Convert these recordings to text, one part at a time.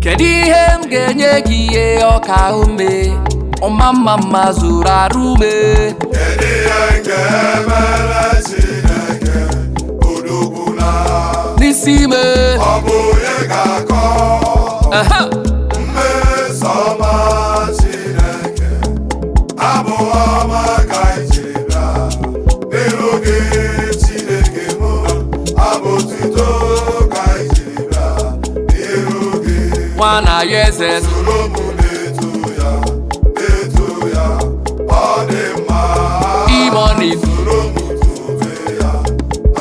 Kedu ihe m ga-enye gị ihe ọka ume ọma mma zuru arụ ume? Kedu ihe m ga-emere Chineke odogwu na n'isi ime? Ọ bụ onye ga-akọ mmeso ọma Chineke, abụ ọma ka iji bịa n'iru gị Chineke mụ, abụ otuto ka iji bịa n'iru gị. Nwana ya eze soro m na-eto ya, na-eto ya, ọ dị mma. imoni Soro m tobe ya,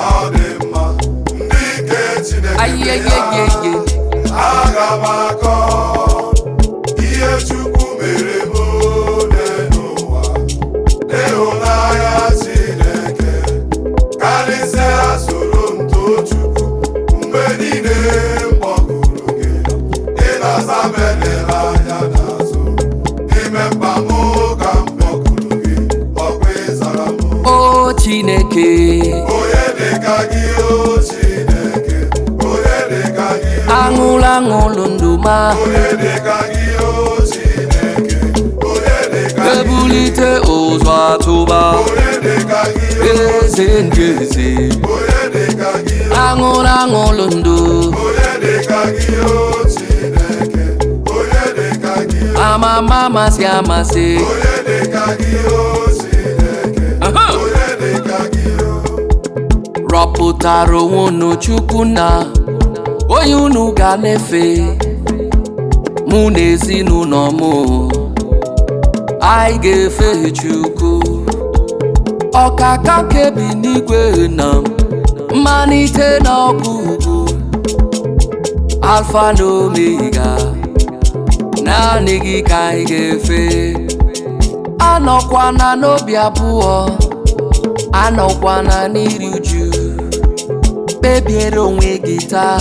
ọ dị mma. Ndị nke Chineke ayeyeyeye aga m akọ ihe Chukwu mere m n'ụwa, n'ịhụnanya Chineke karịsịa. Soro m too Chukwu mgbe niile m kpọkuru gị, ị na-aza m elela anya n'azụ. N'ime mkpa m ka m kpọkuru gị, ọkwa ịzara m. o Chineke Onye dịka gị, o Chineke, onye dịka gị, aṅụlụ ndụ ma onye dịka gị, o Chineke, onye dịka gị, ebulite ụzọ atụba onye dịka gị, eze ndị eze onye dịka gị, aṅụlụ ndụ onye dịka gị, o Chineke, onye dịka gị, amama amasị amasị onye dịka gị, o Chineke, onye dịka gị, rọpụtara onwe unu Chukwu na onye unu ga na-efe, mụ na ezinụlọ m anyị ga-efe Chukwu ọkaka kebi n'igwe na mmalite na ọgwụgwụ, alfa na omega, naanị gị ka anyị ga-efe. Anọkwana n'obi abụọ, anọkwana n'iri uju, kpebiere onwe gị taa,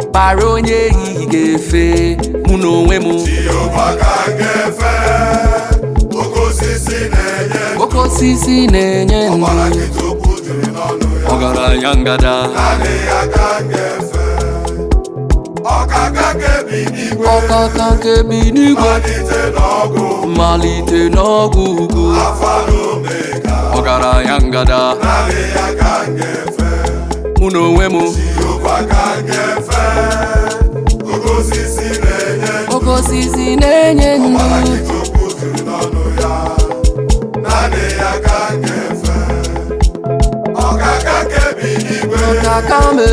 kpara onye ehihie ga-efe. Mụ na onwe m Jehova ka m ga-efe, oke osisi na-enye ndụ, oke osisi na-enye ndụ, ọbara gị tupu juru n'ọnụ ya. ọgaranya ngada, Naanị ya ka m ga-efe, ọkaka kebi n'igwe, ọkaka kebi n'igwe, malite n'ọgụ, mmalite n'ọgwụgwụ, Alfa na Omega. ọgaranya ngada. Naanị ya ka m ga-efe, Mụ na onwe m Jehova ka m ga-efe, oke osisi na-enye ndụ, oke osisi na-enye ọbara ndụ, gị tupu juru n'ọnụ ya. Naanị ya ka m ga-efe, ọkaka kebi n'igwe, ọkaka me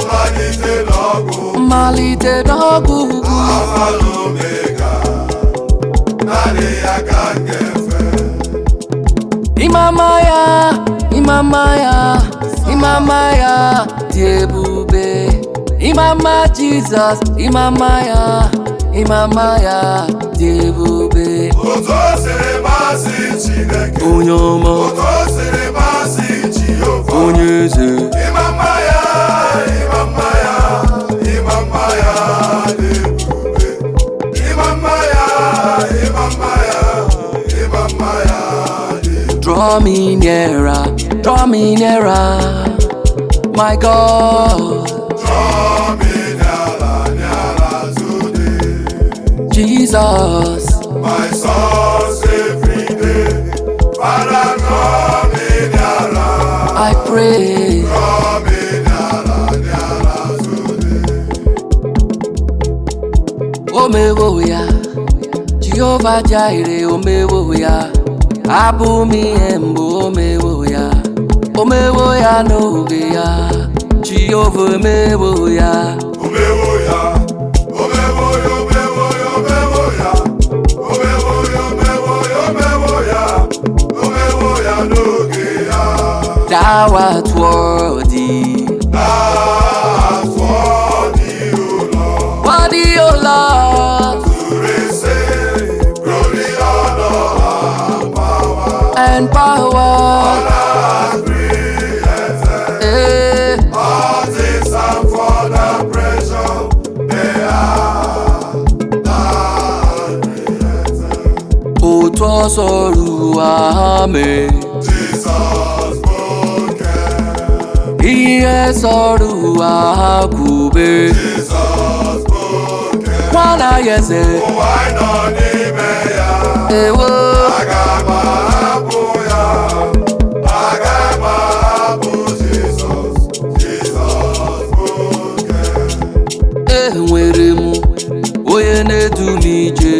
malite n'ọgụ, mmalite n'ọgwụgwụ, Alfa na Omega. Naanị ya ka m ga-efe. imama ya, imama ya, imama ya dị ebube, imama Jizọs, imama ya, imama ya dị ebube. Otu o siri masị Chineke, Onye ọma, otu o siri masị Jehova, onye eze, ịmama ya, ịmama ya, ịmama ya dị ebube, ịmama ya, ịmama ya, ịmama ya dị ebube. draw me nearer, draw me nearer, my God, Draw me nearer today, Jesus, my source every day. Father, draw me nearer, I pray. draw me nearer today. Omewo ya, Jehovah Jireh, omewo ya, abụ m ihe mbụ, omewo ya n'oge ya, Jehovah omewo ya, Omewo ya, omewo ya, omewo ya, omewo ya, omewo ya, omewo ya, omewo ya, omewo ya n'oge ya. thou art worthy, That's what you Lord, worthy, O Lord, to receive glory, honor, and and power, power, and created. eh, All things are for the pressure they are created. otu ọsọ ruo ame, Jesus spoke, ihe sọrọ ụwa ha kwube, Jesus spoke. Nwana yeze ụwa nọ n'ime ya ewo aga m ahapụ ya aga m ahapụ Jizọs bụ nke enwere m onye na-edu m ije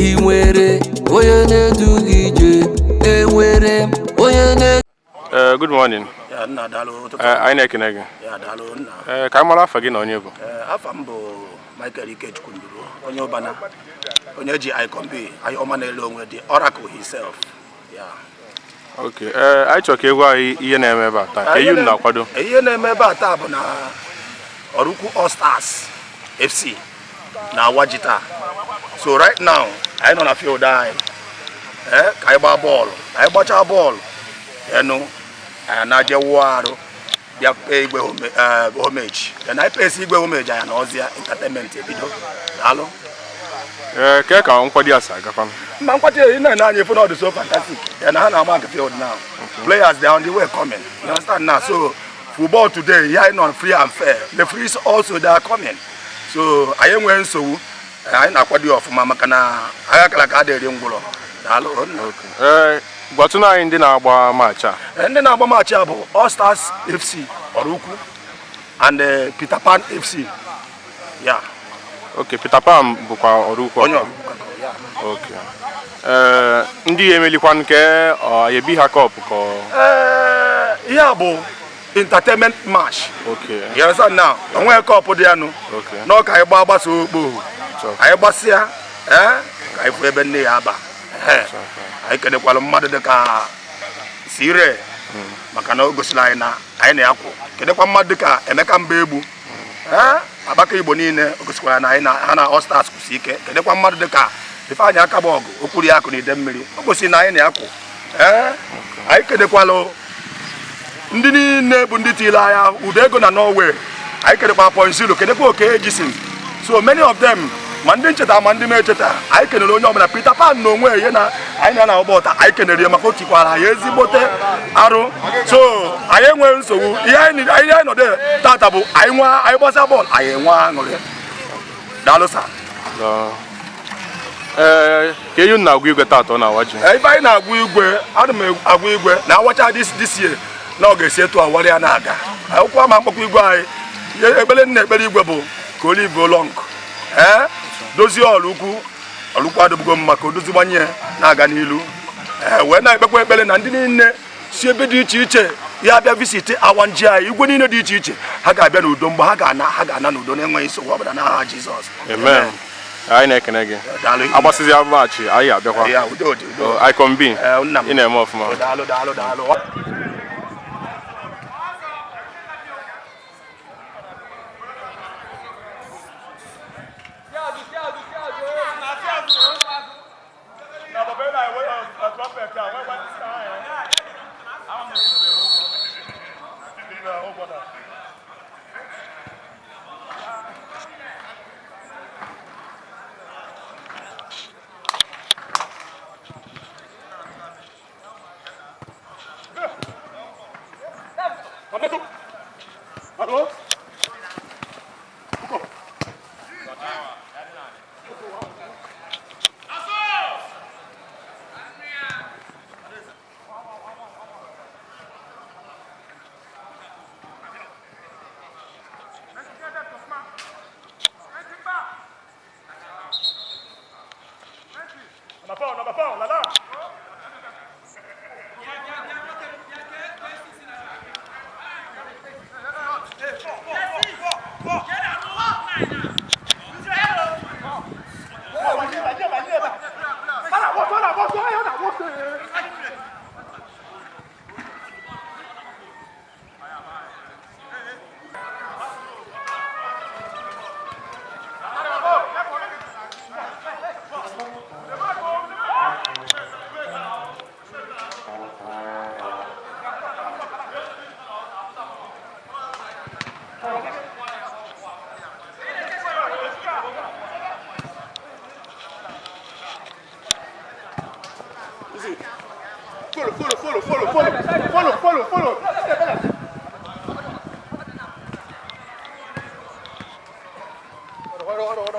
ị nwere onye na-edu gị ije enwere m onye na Good morning. Ya nna daalụ ụtụtụ. Anyị na-ekene gị. Ya daalụ nna. Ka anyị mara afa gị na onye bụ. Afa m bụ Michael Ikechukwu Nduru, onye ụbana, onye ji Icon B, anyị ọma na-ele onwe dị Oraukwu himself. Ya. Okay. Anyị chọrọ ka egwu anyị ihe na-eme ebe a taa. Ka ihe na-akwado. Ihe na-eme ebe a taa bụ na Oraukwu All Stars FC na IwaJi taa. So right now, anyị nọ na field anyị. Ka anyị gbaa bọọlụ. Anyị gbachaa bọọlụ. Enu na-aje wụọ arụ bịa kpee igwe homage. Na IPS igwe homage anya na ọzịa entertainment ebido. Daalụ. Ka ka nkwado asa agakwa. Mba nkwado ị na-ene anya efu na ọ dị so fantastic. Na ha na-agba nke field now. Players they are on the way coming. You understand now? So football today, here is not free and fair. The frees also they are coming. So anyị nwere nsogbu. Anyị na-akwado ọfụma maka na agha kala ka adịrị ngwụrọ. Daalụ. Gwatụna anyị ndị na-agba match a. Ndị na-agba match a bụ All Stars FC Oraukwu and Peter Pan FC. Yeah. Okay, Peter Pan bụkwa Oraukwu. Onye okay. Ndị emelikwa nke yebi ha cup ka ihe bụ entertainment match. Okay. You understand now? Onwe cup dị anụ. Okay. No ka anyị gbasa okpo. Anyị gbasịa ka anyị fụ ebe nne ya aba. Anyị kenekwala mmadụ dịka Sire maka na o gosiri anyị na anyị na-akwụ. Kedekwa mmadụ dịka Emeka Mba Egbu Abaka Igbo niile o gosikwara na anyị ha na All Stars kwụsị ike. Kedekwa mmadụ dịka Ifeanyị Akabọgụ Okwuri Akụ na ide mmiri o gosiri na anyị na-akwụ. Anyị kenekwala ndị niile bụ ndị tiri anya ụda ego na Norway. Anyị kedekwa Ponzilo kedekwa Oke Ejisin. So many of them ma ndị ncheta ma ndị mecheta anyị kenere onye ọbụla Peter Pan na onwe ihe na anyị na ụgbọta anyị kenere maka o tikwara ya ezigbote arụ. So anyị enweghị nsogbu ihe anyị nọdụ tata bụ anyị gbasa bọọlụ anyị nwe aṅụrị. Daalụ sa. Ka ihe na-agwa igwe tata na IwaJi. Ife anyị na-agwa igwe adị m agwa igwe na awacha this year na ọ ga-esi etu awara ya na-aga. Akwụkwọ ma mkpọkwa igwe anyị ekpere nna ekpere igwe bụ ka Olive Long dozie Oraukwu adịbugo mma ka o dozigbanye na-aga n'ilu wee na-ekpekwa ekpere na ndị niile si ebe dị iche iche ya abịa visiti IwaJi anyị igwe niile dị iche iche ha ga-abịa n'udo mgbe ha ga-ana n'udo na-enweghị nsogbu ọbụla n'aha Jizọs. Amen. Anyị na-ekene gị. Agbasizi maachị anyị abịakwa. Icon B ị na-eme ọfụma. Daalụ. Number four, là. Follow. Hold on.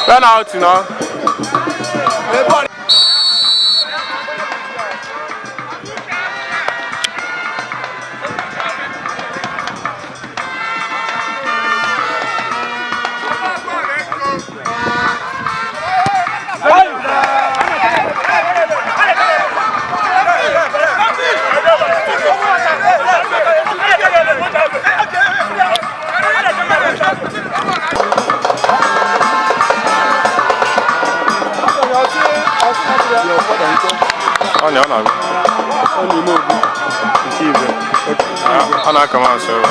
Penalty, no? Ana come out, sir.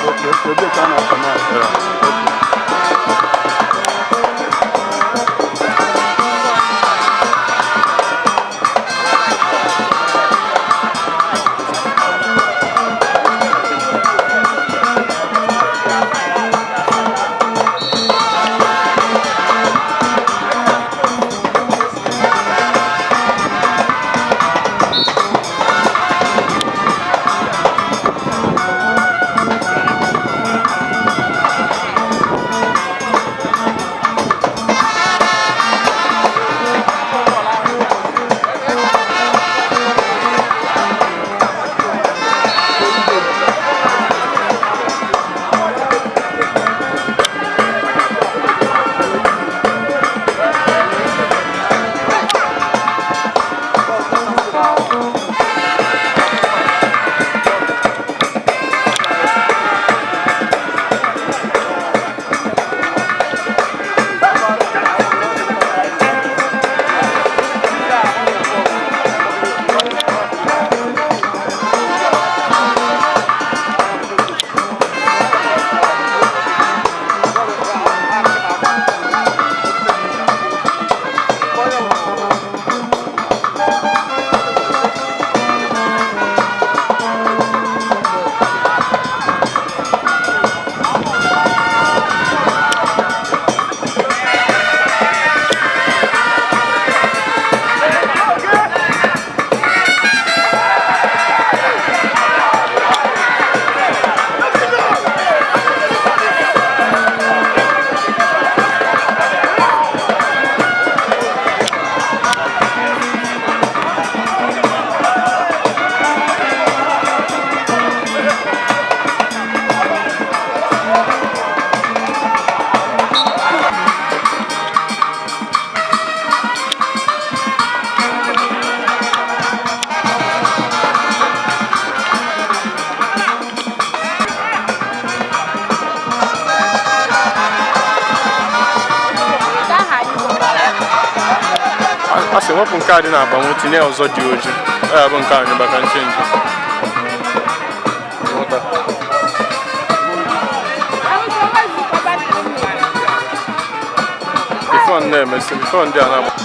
wepụ nke a dị n'akpa m tinye ọzọ dị oji ọ ya bụ nke anyị baka nchenji bifo na-emesi bifo ndị a na-agba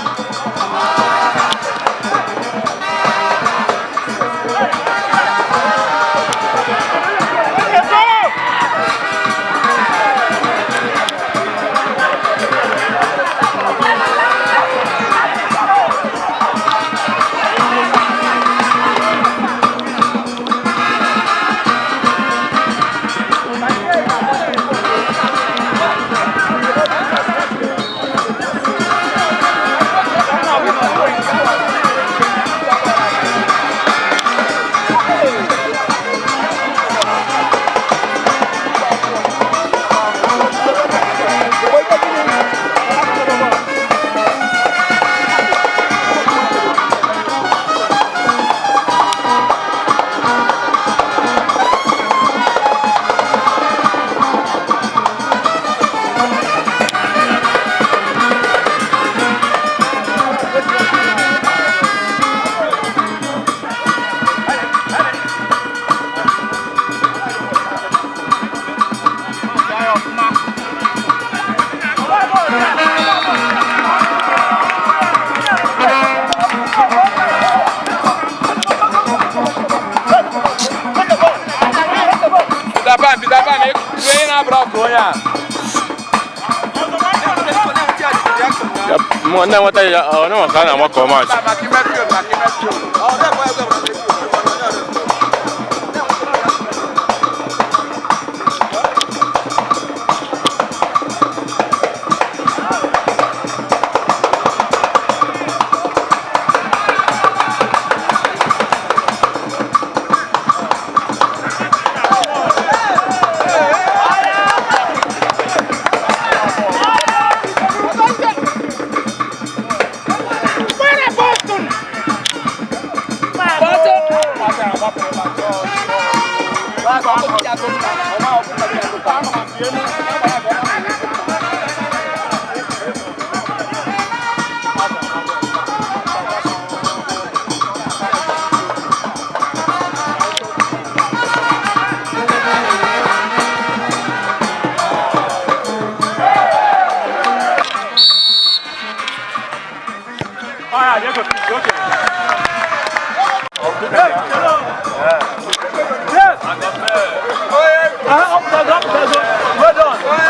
Não, what I know, I'm not going Well done.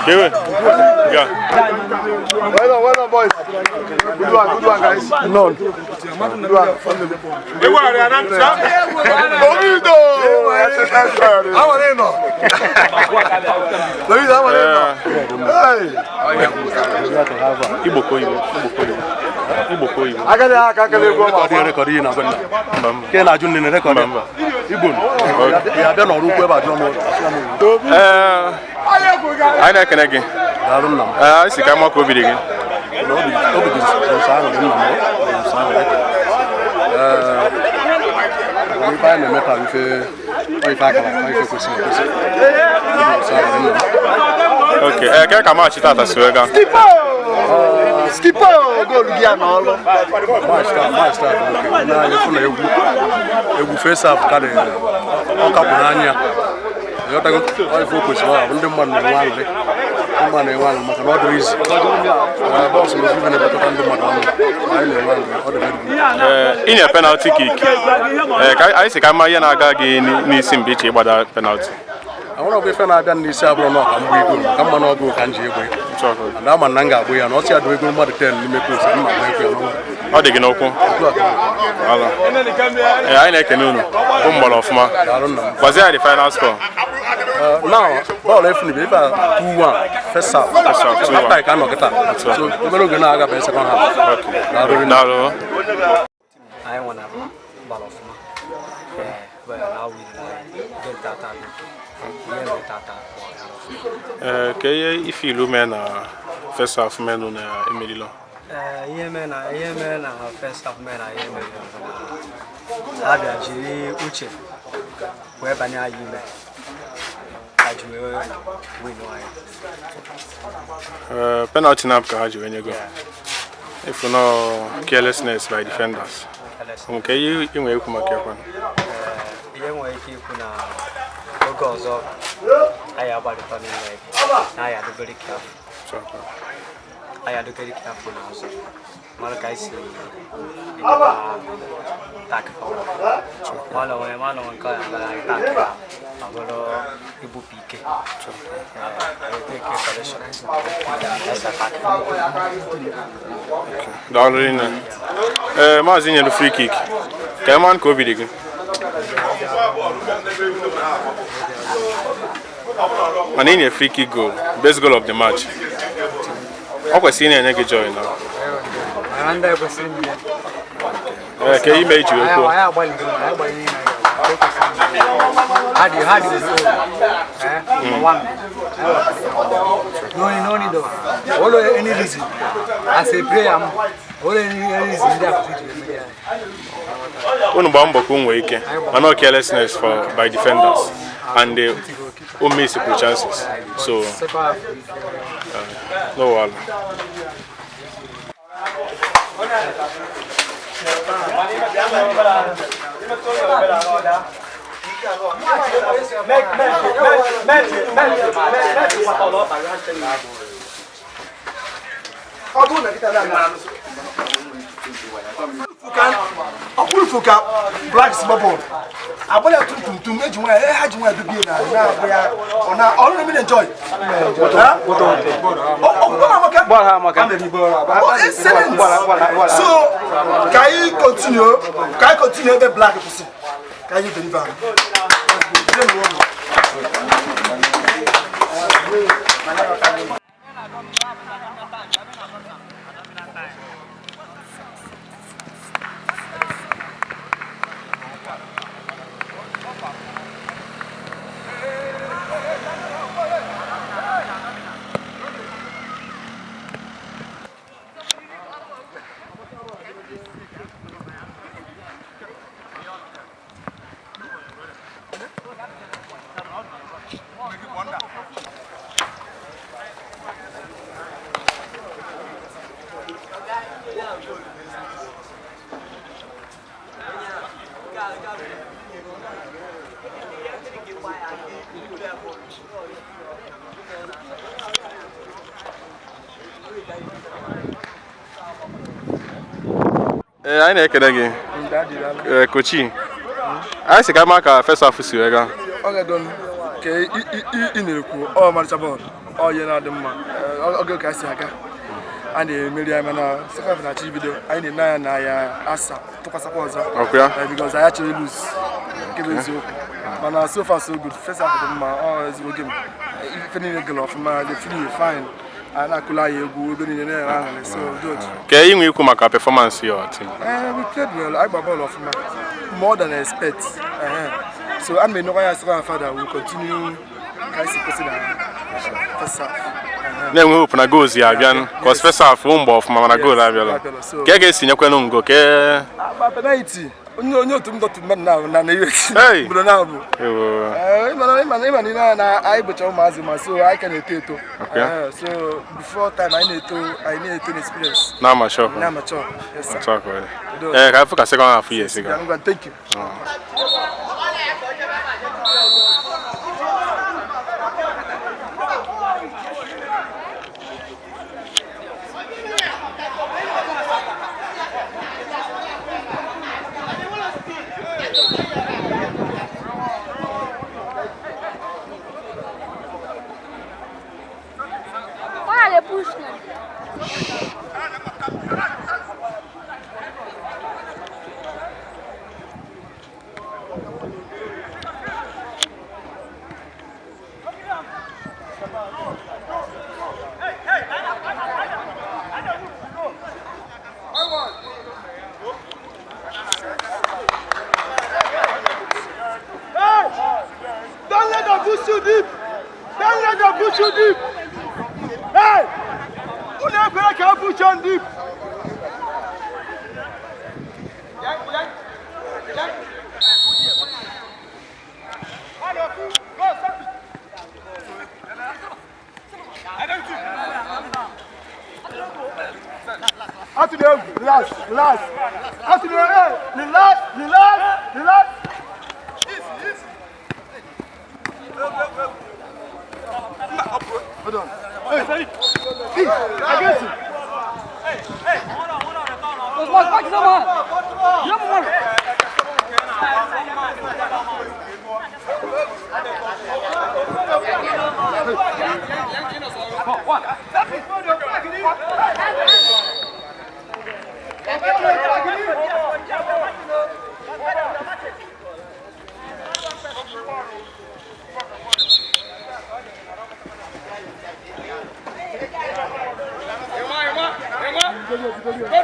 Kewe. Yeah. Well done, boys. Good one, guys. No. Good one. I know Canadian. I see come up with it again. Okay, I can't come out at us. Skipper, go to Giano. Master. Now you face up Capunania. You have to focus on the one, but not easy. Boss was even a better than in a penalty kick. I see Kamayana Nisim Beach about that penalty. I want to be fan of the Sabro, and go Kanji. And I'm a Nanga, we are not yet doing more than 10 minutes. How they can open? I like a new bumble of ma. Was there the final score? Now, ball left me 2-1. First half. After I cannot get that. So, we're going to have a second half. I want to ball of ma. Well, now we get that. Okay, if you look at first half men on Emilio. Yemen, first half men, IwaJi Uche, where Banya Yime, penalty nap carriage when you go. If you know carelessness by defenders. Okay, you may come back. I have very careful. I had to very careful now. So, Malakai see attack for one car and I attack. I will Ibu PK. I take a Mazin the free kick. Come on, Kobe again. And in a free kick goal, best goal of the match. I was seeing a negative joy now. Okay, you made you. No need of all any reason. I say pray all any reason there. And no carelessness by defenders and they miss chances. So no one. Black small I want to make you had you to be now. All let me enjoy. So, can you continue? Can you continue the black person? Can you deliver? I know again. Coaching. I see Gamaka first office. Okay, done. ke inerekwu ọ marcha bọọlụ ọ ihe na-adị mma oge ka si aga a na-emeri anyị mana sekọnd na-achọ ibido anyị na-ene anya na ya asa tụkwasịkwa ọzọ because anyị achọghị lose nke bụ eziokwu mana so far so good first half dị mma ọ ezigbo game ife niile gara ọfụma the free fine anyị na-akụla anyị egwu ebe niile na-ere aṅụrị so good. Ka inwe ikwu maka performance your team? We played well. I gba ball ọfụma more than I expect. So I'm not going to say father will continue kasi kasi na first half. Na we hope na goals ya abian cause first half mgbe ọfụma na goal abialo. Ka ga-esi nyekwe no ngo ke penalty. Onye otu ndọtụ mmadụ na iwe. Bụrụ na abụ. Ịma na anyị bụcha ụmụazị ma so anyị ka na-eto eto. So before time anyị na-eto experience. Na amateur. Yes sir. Ka afọ ka second half yes ga. Thank you. Hey! Who never can push on deep? After the relax. After the relax. Hold on. Hey, against you. Hey. Hold on. Back someone. You have one.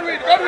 Godwin.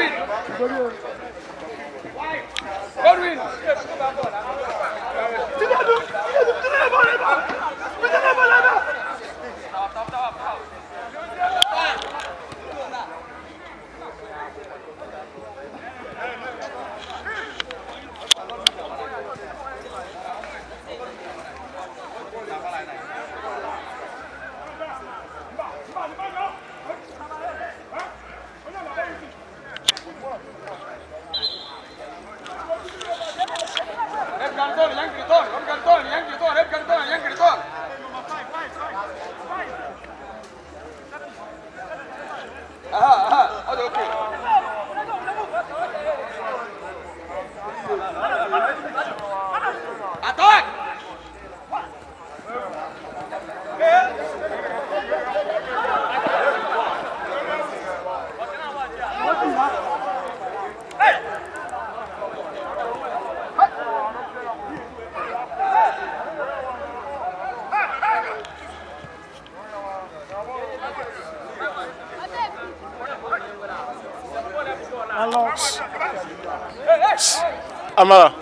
Amara.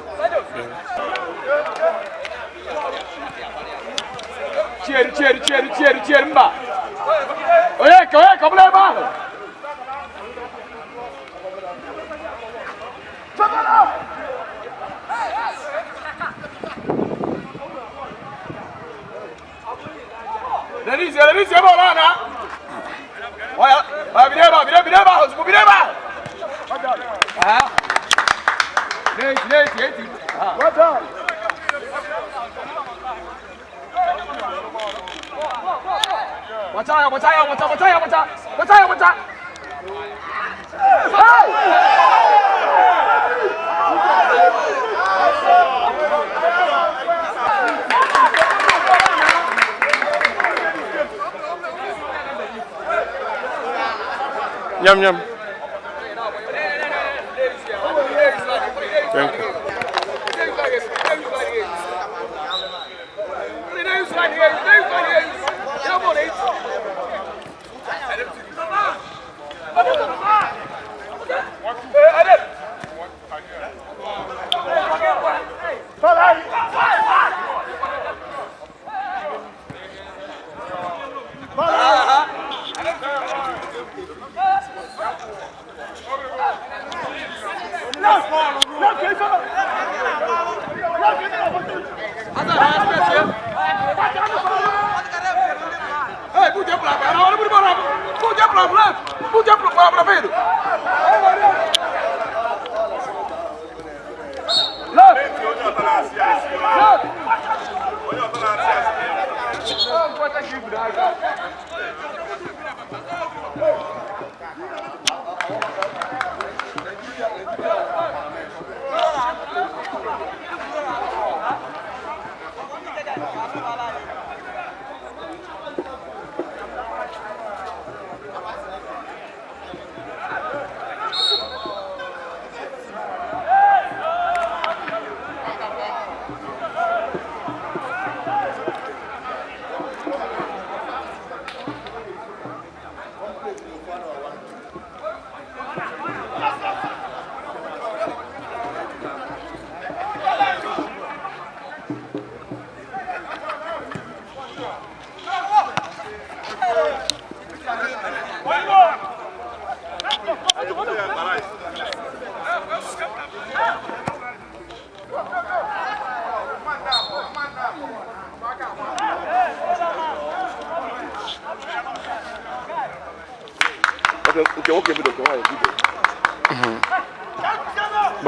Cheer mba. Oye, kabla ba. Release bola na. Oya, bireba. Ah. Late. What done? Watch. Hey! Yum yum. Thank you.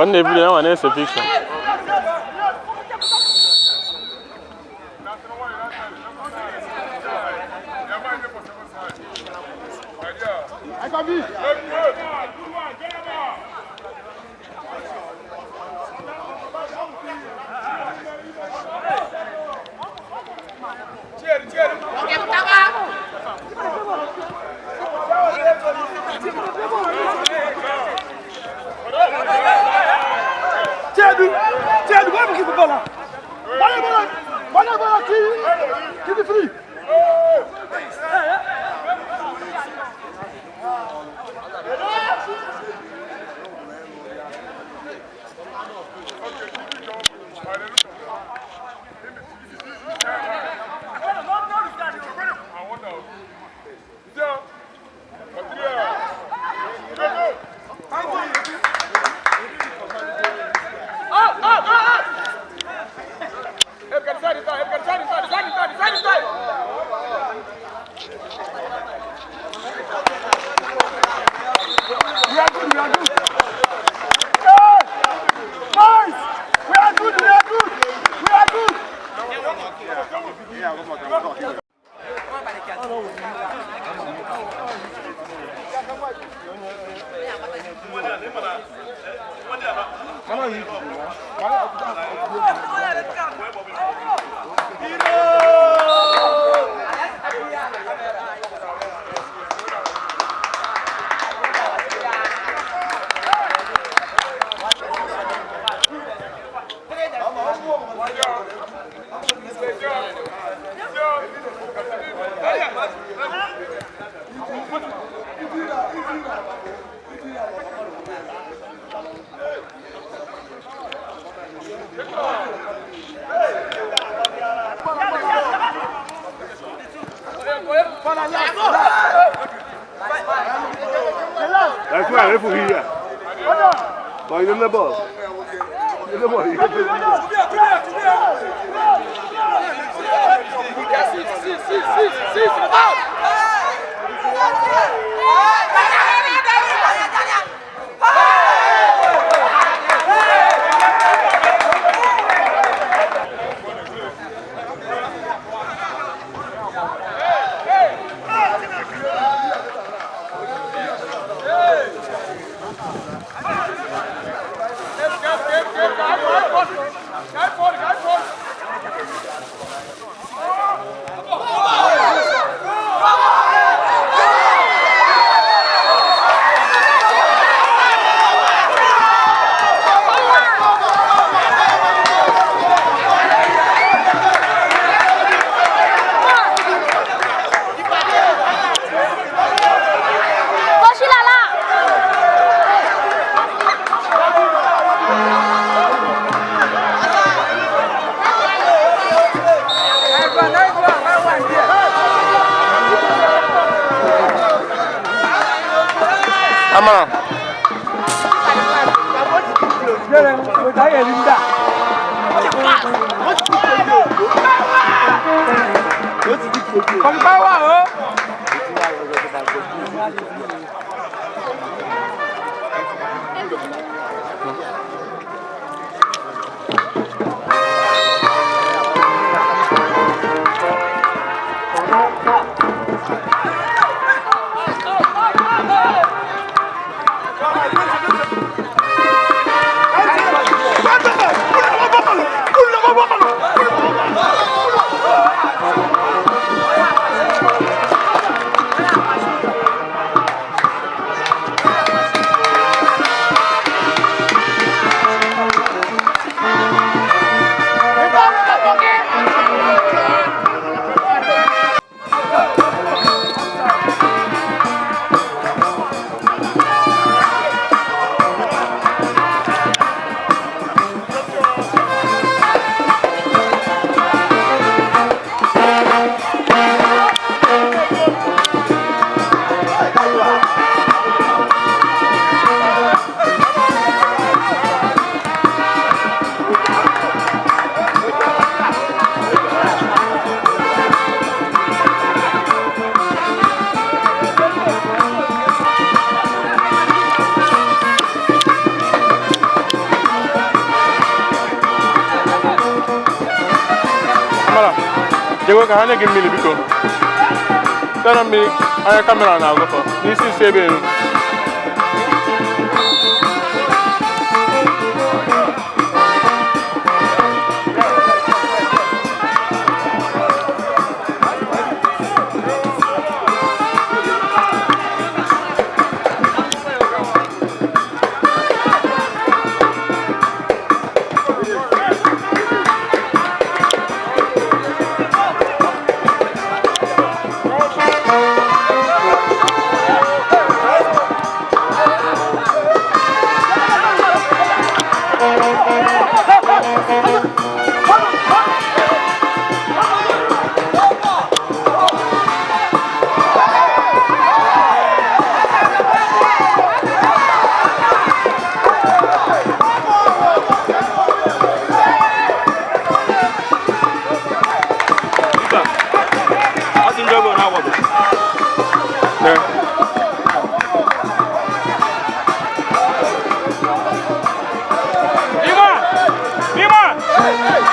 But they video one is a picture. That's why I'm here. But you're the ball. You're the ball. Jego ka hanya gim mili biko. Tana mi aya kamera na agofo. Ni si sebe nu. Hey!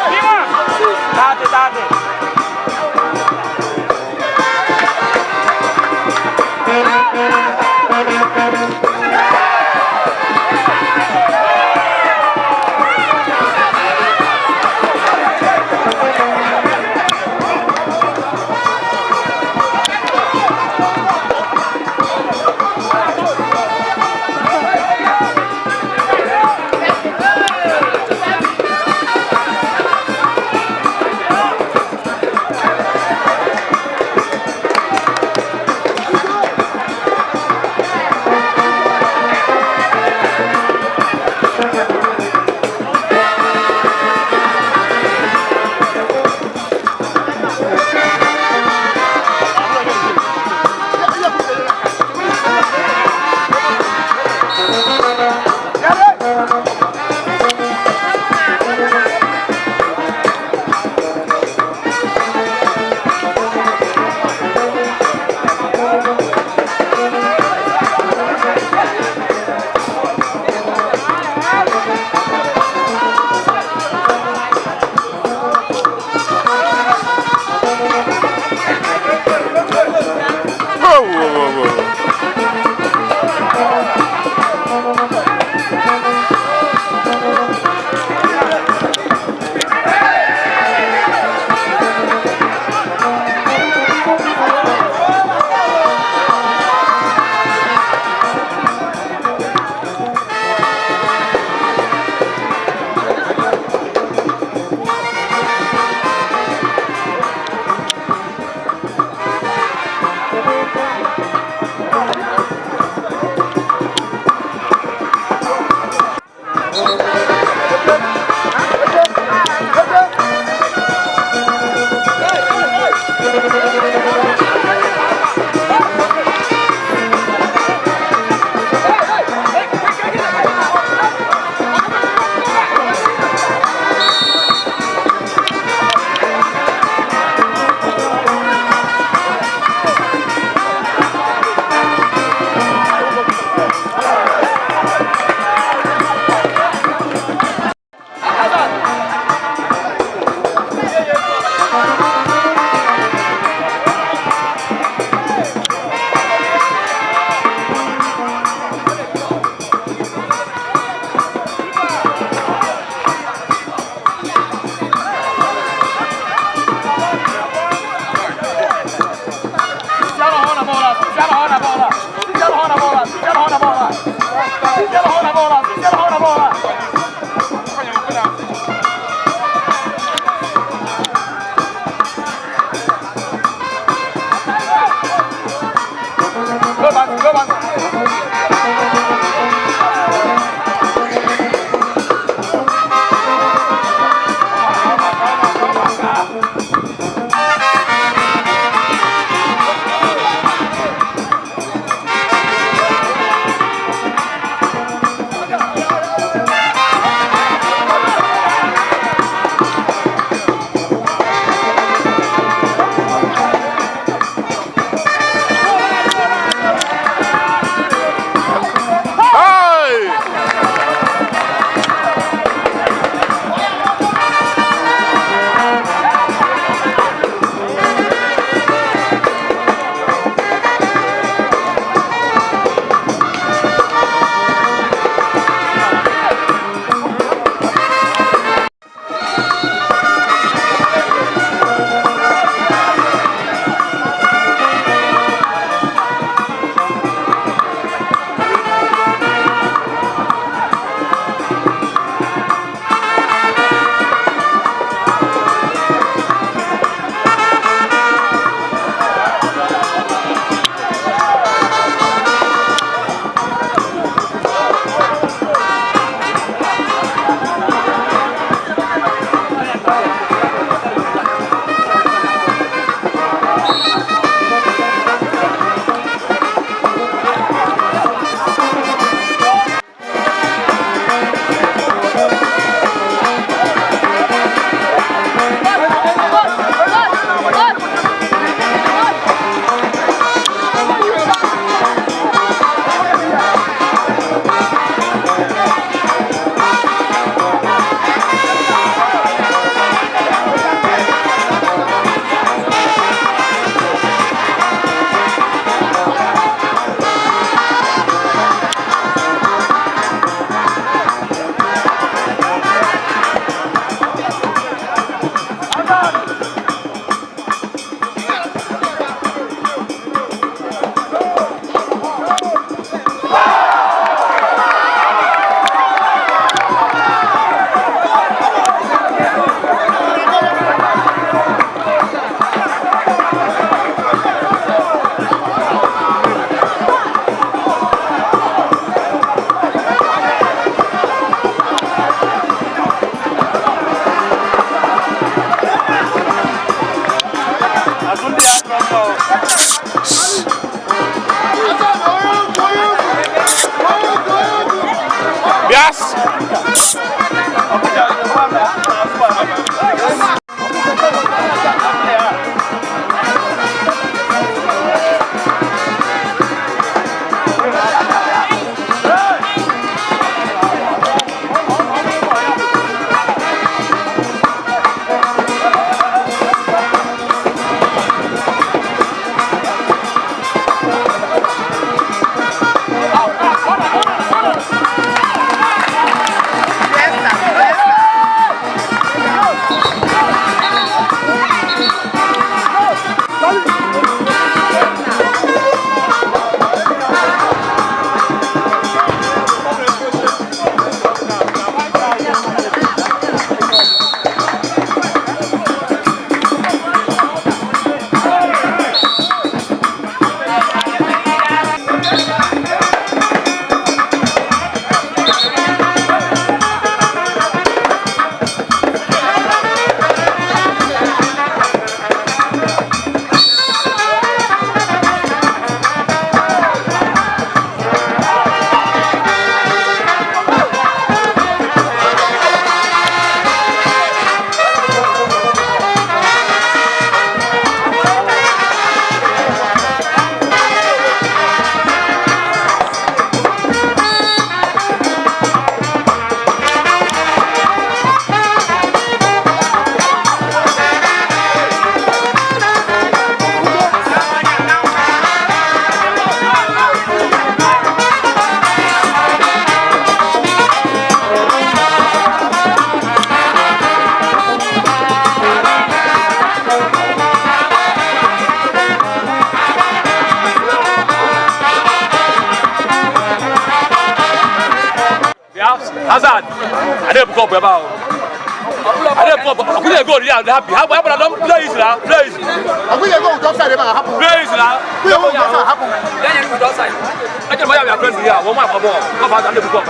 Hazard. I don't go about. I don't go. I couldn't go. Yeah, happy. How about I don't play now? Play. I couldn't go outside. Play now. We don't happen. Yeah, you go outside. I just want your friends here. One more ball. Come back and let me go.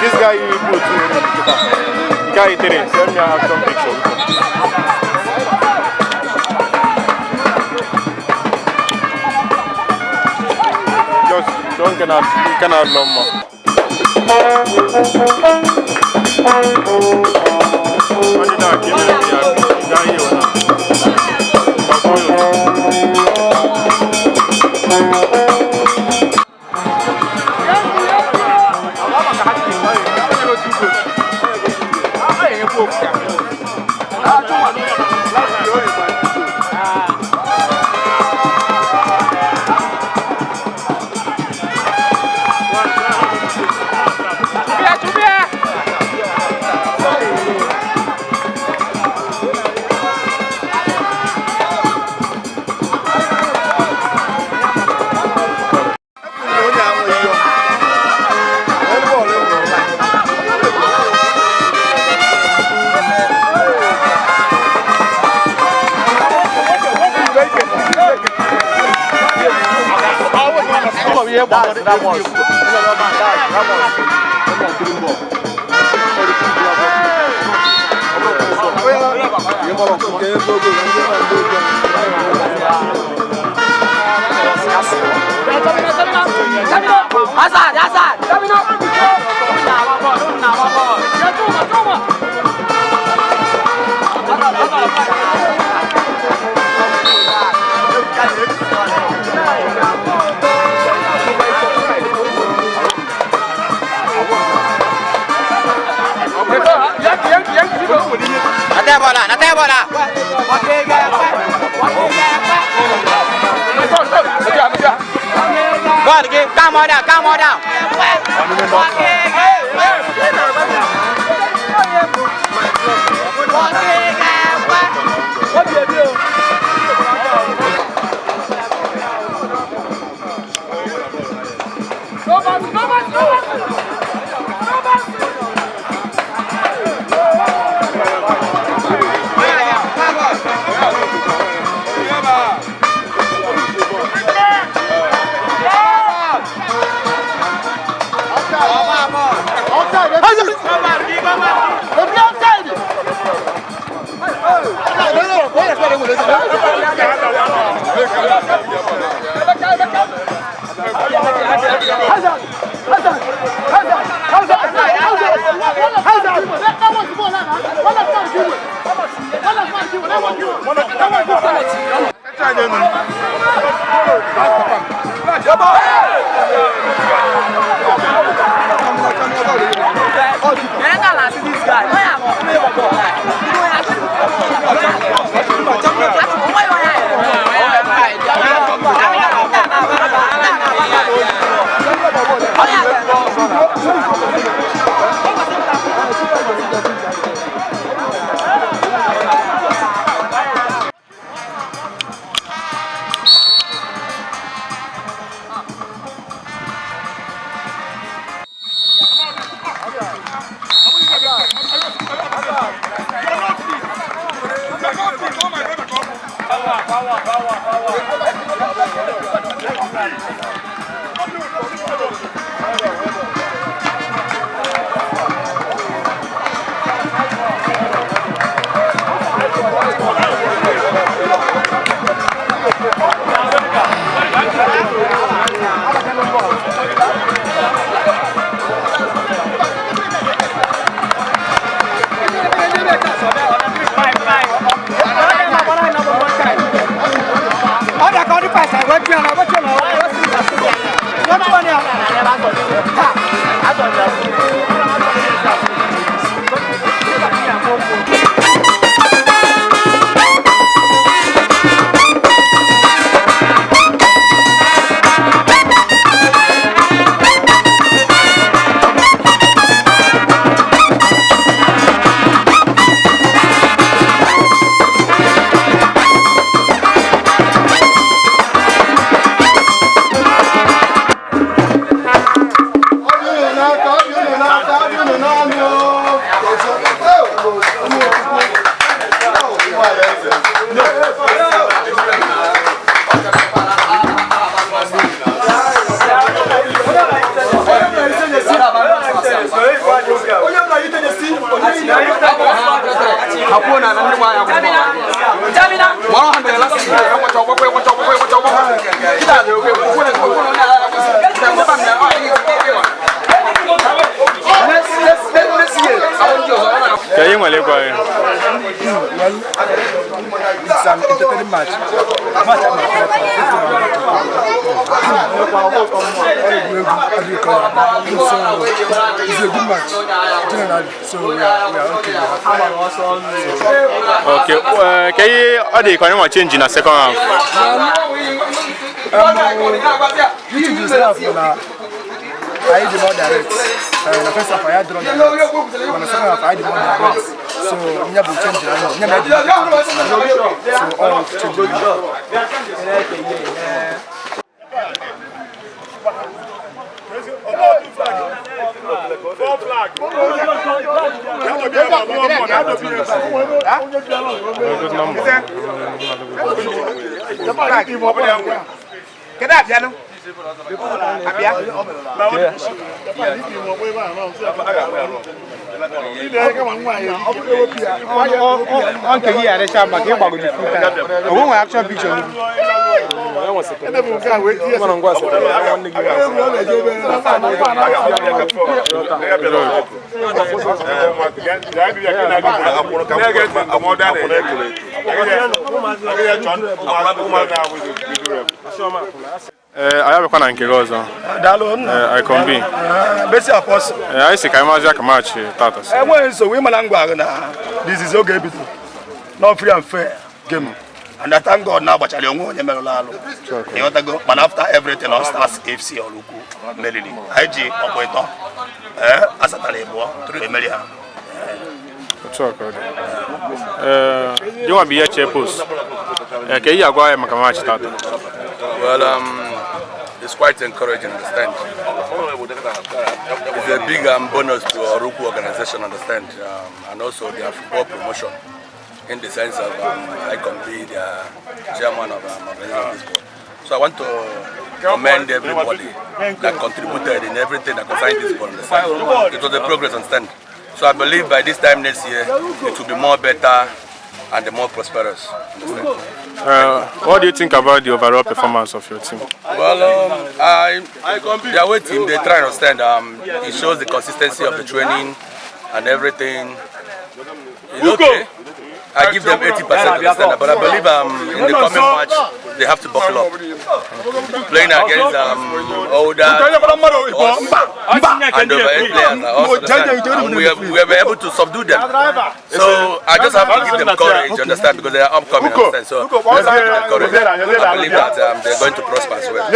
This guy you put the guy didn't send me a some picture. Just don't cannot no more. What did I give you? Guy you now. That Come on down. What do you do? What's Hakuna na ndio baya kwa. Jamina. Mwana hande la sisi. Kwa choko. Kida ndio kuna Kaya yung mali ba yun? Well, it's an entertaining match. It's a good match. Generally, so we are okay. Okay. Kaya adi ko yung change na second half. I did more direct. The first half I had drawn direct. But the second half I did more direct. So we have to change it. So all I have a corner in Kigozo. I can be. Besi apos. I see Kaimaja match Tatas. So we malangwa na this is okay bit. No free and fair game. And I thank God now but I don't want to you go. But after everything all stars FC Oraukwu Melili. IwaJi Oraukwu. Asatalebo to Melia. You want to be a chair post? Okay, you are going to match Tata. Well, it's quite encouraging, understand. It's a big bonus to Oraukwu organization, understand, and also their football promotion, in the sense of I can be the chairman of this board. So I want to commend everybody that contributed in everything that concerns this board, understand. It was a progress, understand. So I believe by this time next year, it will be more better and more prosperous. What do you think about the overall performance of your team? Well, the away team, they try to understand. It shows the consistency of the training and everything. It's okay. I give them 80%, understand, but I believe in the coming match they have to buckle up. Playing against older and overage players, and we were able to subdue them. So I just have to give them courage, understand, because they are upcoming, understand. So let's give them courage. I believe that they're going to prosper as well.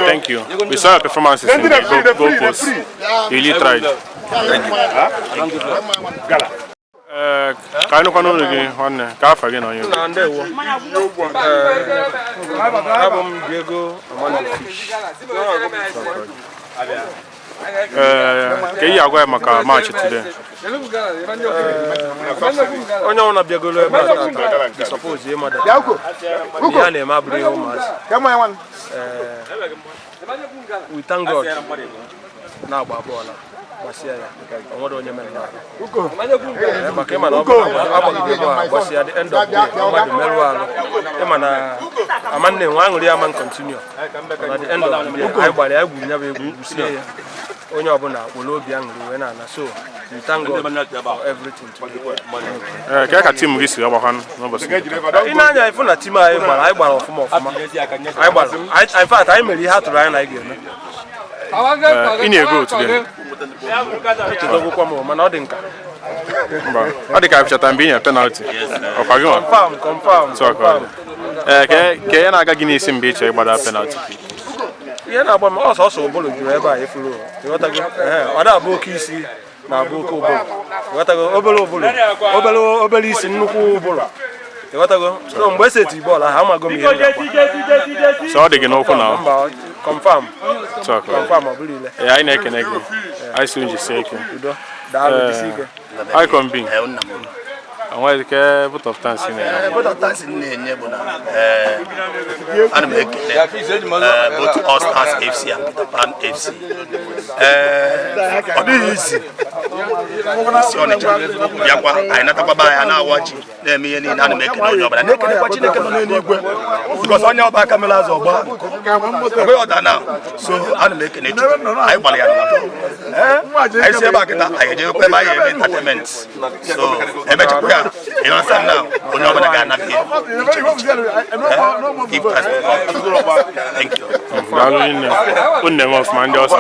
Thank you. We saw your performances in the goal post. You really tried. Thank you. Can you come again? One, calf again on you. Can you go and match today? We thank God. Now, Babola. Basia, at the end of the day, continue. At the end of the day, I will never see Onyabona will be angry when I so we thank God for everything. Kaya team this year, Bahan. I found a team I bought from I thought I may have to run like you. In your go today. I think I've shot being a penalty. Confirm. So, can I get in some beach about that penalty? Yeah, but also bullet driver if you what I go. Other book easy now book. What I go obelis in Nuku. What I go? So, where's it? Ball, how am I going to so they can open now. Confirm. So, confirm, I believe. Yeah, I can agree. I soon just say, I can be. And why the care put of dancing? Put of dancing in Nebuna. And make both All Stars FC and Peter Pan FC. si Ọnịcha bịakwa anyị natakwa be anyị na-awaji na-eme ihe niile ana m ekele onye ọbụla na-ekelekwa Chineke nọ n'eluigwe because onye ọba aka mere azụ ọgba enweghị ọda na so ana m ekele Chukwu anyị gbara ya anyị si ebe a kịta anyị ejekwa ebe anyị eme entertainment so emechakwa ya ịnọsa na onye ọbụla ga-anapụ ya thank you Unne of man, just